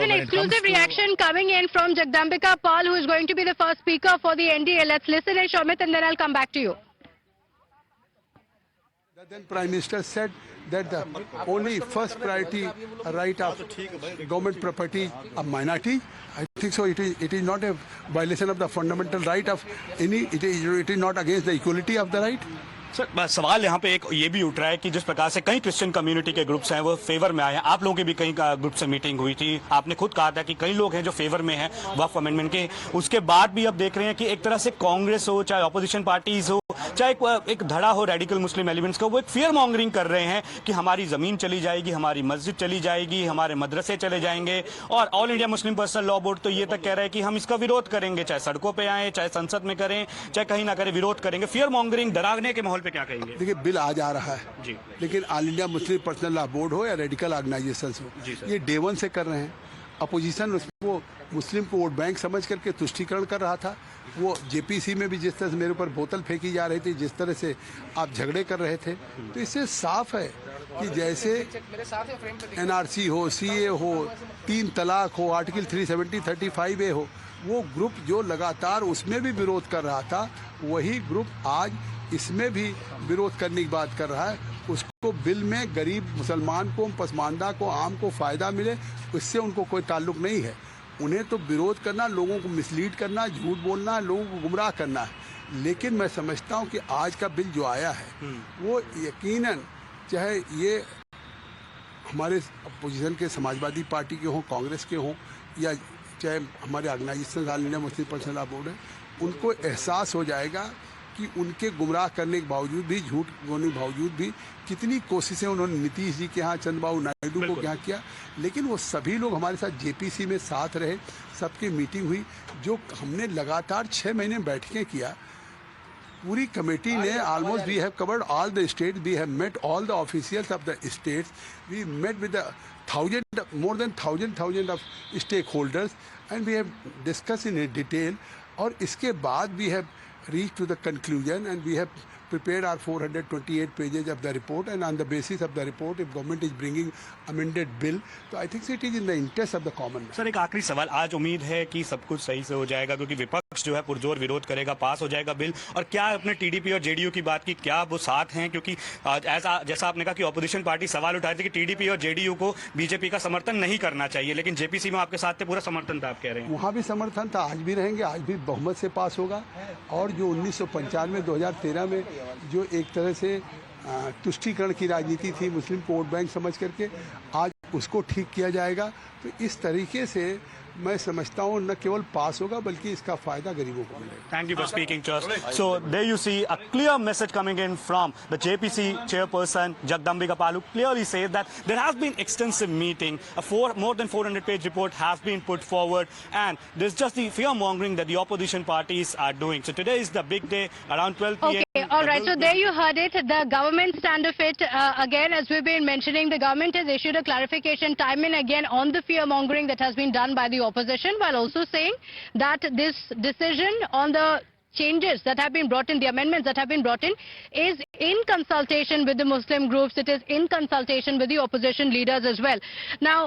got an exclusive reaction coming in from Jagdambika Pal, who is going to be the first speaker for the NDA. Let's listen in, Shomit, and then I'll come back to you. The then Prime Minister said that the only first priority right of government property of minority. I think so. It is not a violation of the fundamental right of any. It is not against the equality of the right. Sir सवाल यहाँ पे एक ये भी उठ रहा है कि जिस प्रकार से कई क्रिश्चियन कम्युनिटी के ग्रुप्स हैं वो फेवर में आए हैं, आप लोगों की भी कई ग्रुप से मीटिंग हुई थी, आपने खुद कहा था कि कई लोग हैं जो फेवर में हैं वक्फ अमेंडमेंट के, उसके बाद भी अब देख रहे हैं कि एक तरह से कांग्रेस हो चाहे ऑपोजिशन पार्टीज हो चाहे एक धड़ा हो रेडिकल मुस्लिम एलिमेंट्स का, वो एक फियर मॉन्गरिंग कर रहे हैं कि हमारी जमीन चली जाएगी, हमारी मस्जिद चली जाएगी, हमारे मदरसे चले जाएंगे। और all India Muslim personal law board तो ये तक कह रहा है कि हम इसका विरोध करेंगे, चाहे सड़कों पर आए चाहे संसद में करें चाहे कहीं ना करें, विरोध करेंगे। फियर मॉन्गरिंग डराने के माहौल पे क्या कहेंगे? देखिए, बिल आ जा रहा है जी, लेकिन all India Muslim personal law board हो या रेडिकल ऑर्गेनाइजेशन हो, ये डे वन से कर रहे हैं। अपोजिशन उसको मुस्लिम को वोट बैंक समझ करके तुष्टीकरण कर रहा था। वो जेपीसी में भी जिस तरह से मेरे ऊपर बोतल फेंकी जा रही थी, जिस तरह से आप झगड़े कर रहे थे, तो इससे साफ है कि जैसे एनआरसी हो, सीए हो, 3 तलाक हो, आर्टिकल 370, 35A हो, वो ग्रुप जो लगातार उसमें भी विरोध कर रहा था, वही ग्रुप आज इसमें भी विरोध करने की बात कर रहा है। उसको बिल में गरीब मुसलमान को, पसमानदा को, आम को फ़ायदा मिले, उससे उनको कोई ताल्लुक नहीं है। उन्हें तो विरोध करना, लोगों को मिसलीड करना, झूठ बोलना, लोगों को गुमराह करना है। लेकिन मैं समझता हूँ कि आज का बिल जो आया है वो यकीनन, चाहे ये हमारे अपोजिशन के समाजवादी पार्टी के हों, कांग्रेस के हों, या चाहे हमारे organization all India Muslim personal law board है, उनको एहसास हो जाएगा कि उनके गुमराह करने के बावजूद भी, झूठ बोलने के बावजूद भी कितनी कोशिशें उन्होंने नीतीश जी के यहाँ, चंद्रबाबू नायडू को क्या किया। लेकिन वो सभी लोग हमारे साथ जेपीसी में साथ रहे, सबकी मीटिंग हुई, जो हमने लगातार 6 महीने बैठकें किया। पूरी कमेटी ने almost we have covered all the state, we have met all the officials of the states, we met with more than 1000 of stakeholders and we have discussed in detail. और इसके बाद we have reached to the conclusion and we have prepared our 428 pages of the report, and on the basis of the report, if government is bringing amended bill, so I think it is in the interest of the common man. Sir एक आखिरी सवाल, आज उम्मीद है कि सब कुछ सही से हो जाएगा क्योंकि विपक्ष जो है पुरजोर विरोध करेगा, पास हो जाएगा बिल, और क्या अपने टीडीपी और जेडीयू की बात की, क्या वो साथ हैं? क्योंकि जैसा आपने कहा कि ऑपोजिशन पार्टी सवाल उठाई थी कि टीडीपी और जेडीयू को बीजेपी का समर्थन नहीं करना चाहिए, लेकिन जेपीसी में आपके साथ थे, पूरा समर्थन था, आप कह रहे हैं? वहाँ भी समर्थन था, आज भी रहेंगे, आज भी बहुमत से पास होगा। और जो 1995 2013 में जो एक तरह से तुष्टीकरण की राजनीति थी, मुस्लिम को वोट बैंक समझ करके, आज उसको ठीक किया जाएगा। तो इस तरीके से मैं समझता हूँ न केवल पास होगा बल्कि इसका फायदा गरीबों को मिलेगा। Thank you for speaking to us. So there you see a clear message coming in from the JPC chairperson Jagdambika Pal, who clearly says that there has been extensive meeting, more than 400-page report has been put forward, and there's just the fear mongering that the opposition parties are doing. So today is the big day around 12 p.m. Okay, all right. So there you heard it. The government stand of it. Again, as we've been mentioning, the government has issued a clarification time and again on the fear mongering that has been done by the opposition, while also saying that this decision on the changes that have been brought in, the amendments that have been brought in, is in consultation with the Muslim groups. It is in consultation with the opposition leaders as well. Now,